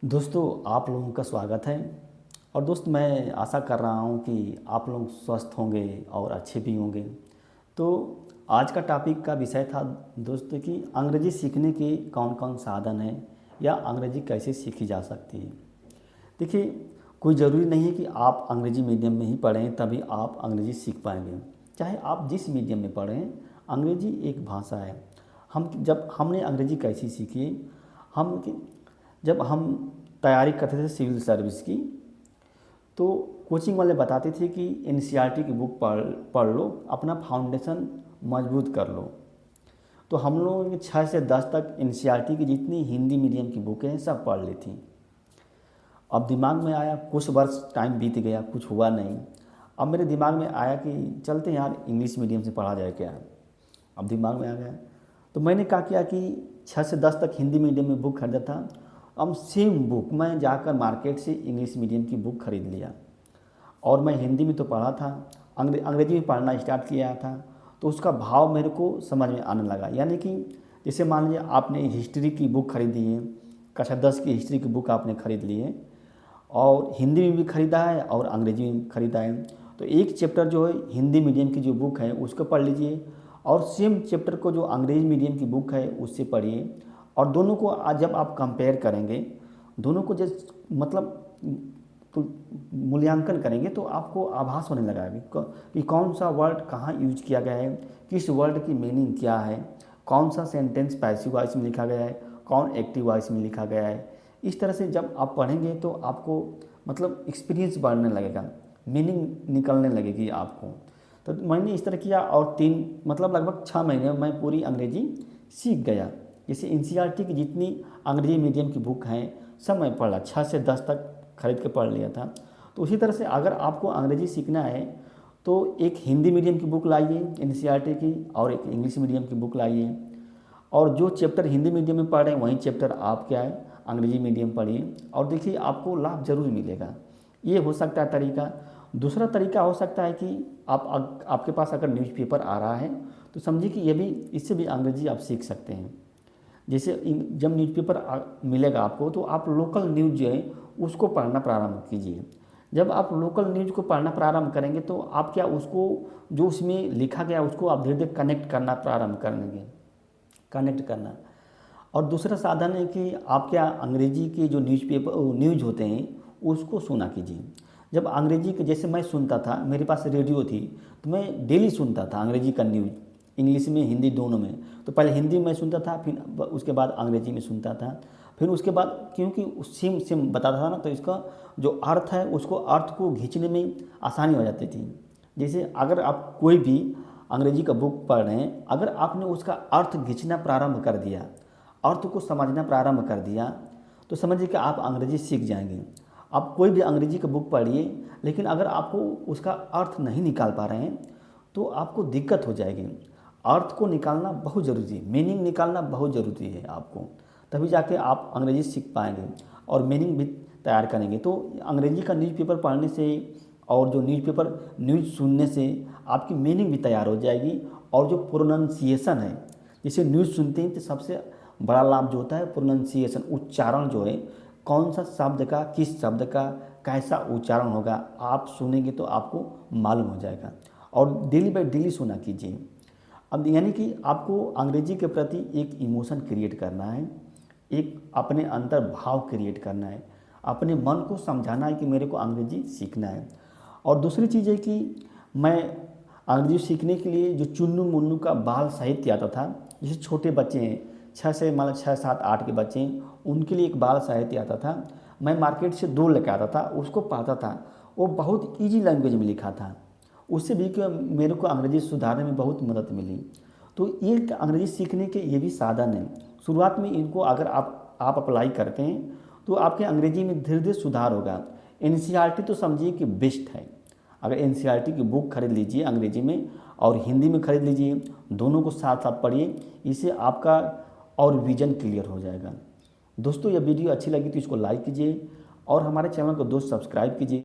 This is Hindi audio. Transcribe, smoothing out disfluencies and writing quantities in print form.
दोस्तों, आप लोगों का स्वागत है। और दोस्त, मैं आशा कर रहा हूँ कि आप लोग स्वस्थ होंगे और अच्छे भी होंगे। तो आज का टॉपिक का विषय था दोस्तों कि अंग्रेजी सीखने के कौन कौन साधन हैं या अंग्रेजी कैसे सीखी जा सकती है। देखिए, कोई ज़रूरी नहीं है कि आप अंग्रेजी मीडियम में ही पढ़ें तभी आप अंग्रेजी सीख पाएंगे। चाहे आप जिस मीडियम में पढ़ें, अंग्रेजी एक भाषा है। हम जब हमने अंग्रेजी कैसी सीखी, हम जब हम तैयारी करते थे सिविल सर्विस की, तो कोचिंग वाले बताते थे कि एनसीईआरटी की बुक पढ़ पढ़ लो, अपना फाउंडेशन मजबूत कर लो। तो हम लोगों ने 6 से 10 तक एनसीईआरटी की जितनी हिंदी मीडियम की बुकें हैं सब पढ़ ली थी। अब दिमाग में आया, कुछ वर्ष टाइम बीत गया, कुछ हुआ नहीं। अब मेरे दिमाग में आया कि चलते यार इंग्लिश मीडियम से पढ़ा जाए क्या। अब दिमाग में आ गया, तो मैंने क्या किया कि 6 से 10 तक हिंदी मीडियम में बुक खरीदा था। अब सेम बुक मैं जाकर मार्केट से इंग्लिश मीडियम की बुक खरीद लिया और मैं हिंदी में तो पढ़ा था, अंग्रेजी में पढ़ना स्टार्ट किया था। तो उसका भाव मेरे को समझ में आने लगा। यानी कि जैसे मान लीजिए आपने हिस्ट्री की बुक खरीदी है, कक्षा 10 की हिस्ट्री की बुक आपने खरीद ली है और हिंदी में भी ख़रीदा है और अंग्रेजी में ख़रीदा है। तो एक चैप्टर जो है हिंदी मीडियम की जो बुक है उसको पढ़ लीजिए और सेम चैप्टर को जो अंग्रेजी मीडियम की बुक है उससे पढ़िए। और दोनों को आज जब आप कंपेयर करेंगे, दोनों को जब मतलब तो मूल्यांकन करेंगे तो आपको आभास होने लगा है कि कौन सा वर्ड कहाँ यूज किया गया है, किस वर्ड की मीनिंग क्या है, कौन सा सेंटेंस पैसिव वॉइस में लिखा गया है, कौन एक्टिव वॉइस में लिखा गया है। इस तरह से जब आप पढ़ेंगे तो आपको मतलब एक्सपीरियंस बढ़ने लगेगा, मीनिंग निकलने लगेगी आपको। तो मैंने इस तरह किया और मतलब लगभग 6 महीने में मैं पूरी अंग्रेजी सीख गया। जैसे एनसीईआरटी की जितनी अंग्रेजी मीडियम की बुक हैं सब मैं पढ़ा, 6 से 10 तक खरीद के पढ़ लिया था। तो उसी तरह से अगर आपको अंग्रेजी सीखना है तो एक हिंदी मीडियम की बुक लाइए एनसीईआरटी की और एक इंग्लिश मीडियम की बुक लाइए और जो चैप्टर हिंदी मीडियम में पढ़ रहे हैं वहीं चैप्टर आप क्या है अंग्रेजी मीडियम पढ़िए और देखिए आपको लाभ जरूर मिलेगा। ये हो सकता है तरीका। दूसरा तरीका हो सकता है कि आपके पास अगर न्यूज़पेपर आ रहा है तो समझिए कि ये भी इससे भी अंग्रेजी आप सीख सकते हैं। जैसे जब न्यूज़पेपर मिलेगा आपको तो आप लोकल न्यूज़ जो है उसको पढ़ना प्रारंभ कीजिए। जब आप लोकल न्यूज़ को पढ़ना प्रारंभ करेंगे तो आप क्या उसको जो उसमें लिखा गया उसको आप धीरे धीरे कनेक्ट करना प्रारंभ करेंगे, कनेक्ट करना। और दूसरा साधन है कि आप क्या अंग्रेजी के जो न्यूज़ होते हैं उसको सुना कीजिए। जब अंग्रेजी के जैसे मैं सुनता था, मेरे पास रेडियो थी तो मैं डेली सुनता था अंग्रेजी का न्यूज़, इंग्लिश में हिंदी दोनों में। तो पहले हिंदी में सुनता था, फिर उसके बाद अंग्रेजी में सुनता था, फिर उसके बाद क्योंकि सेम सेम बताता था ना तो इसका जो अर्थ है उसको अर्थ को खींचने में आसानी हो जाती थी। जैसे अगर आप कोई भी अंग्रेजी का बुक पढ़ रहे हैं, अगर आपने उसका अर्थ खींचना प्रारंभ कर दिया, अर्थ को समझना प्रारंभ कर दिया तो समझिए कि आप अंग्रेजी सीख जाएंगे। आप कोई भी अंग्रेजी का बुक पढ़िए लेकिन अगर आपको उसका अर्थ नहीं निकाल पा रहे हैं तो आपको दिक्कत हो जाएगी। अर्थ को निकालना बहुत ज़रूरी है, मीनिंग निकालना बहुत ज़रूरी है आपको, तभी जाके आप अंग्रेजी सीख पाएंगे और मीनिंग भी तैयार करेंगे। तो अंग्रेजी का न्यूज़पेपर पढ़ने से और जो न्यूज़ सुनने से आपकी मीनिंग भी तैयार हो जाएगी और जो प्रोनाउंसिएशन है, जैसे न्यूज़ सुनते हैं तो सबसे बड़ा लाभ जो होता है प्रोनाउंसिएशन, उच्चारण जो है, कौन सा शब्द का किस शब्द का कैसा उच्चारण होगा आप सुनेंगे तो आपको मालूम हो जाएगा। और डेली बाय डेली सुना कीजिए। अब यानी कि आपको अंग्रेजी के प्रति एक इमोशन क्रिएट करना है, एक अपने अंदर भाव क्रिएट करना है, अपने मन को समझाना है कि मेरे को अंग्रेजी सीखना है। और दूसरी चीज़ है कि मैं अंग्रेजी सीखने के लिए जो चुन्नू मुन्नू का बाल साहित्य आता था, जैसे छोटे बच्चे हैं 6 7 8 के बच्चे हैं उनके लिए एक बाल साहित्य आता था, मैं मार्केट से 2 लेकर आता था, उसको पढ़ता था। वो बहुत ईजी लैंग्वेज में लिखा था, उससे भी कि मेरे को अंग्रेजी सुधारने में बहुत मदद मिली। तो ये अंग्रेजी सीखने के ये भी साधन हैं। शुरुआत में इनको अगर आप अप्लाई करते हैं तो आपके अंग्रेजी में धीरे धीरे सुधार होगा। एनसीईआरटी तो समझिए कि बेस्ट है। अगर एनसीईआरटी की बुक खरीद लीजिए अंग्रेजी में और हिंदी में खरीद लीजिए, दोनों को साथ साथ पढ़िए, इससे आपका और विजन क्लियर हो जाएगा। दोस्तों, यह वीडियो अच्छी लगी तो इसको लाइक कीजिए और हमारे चैनल को दोस्त सब्सक्राइब कीजिए।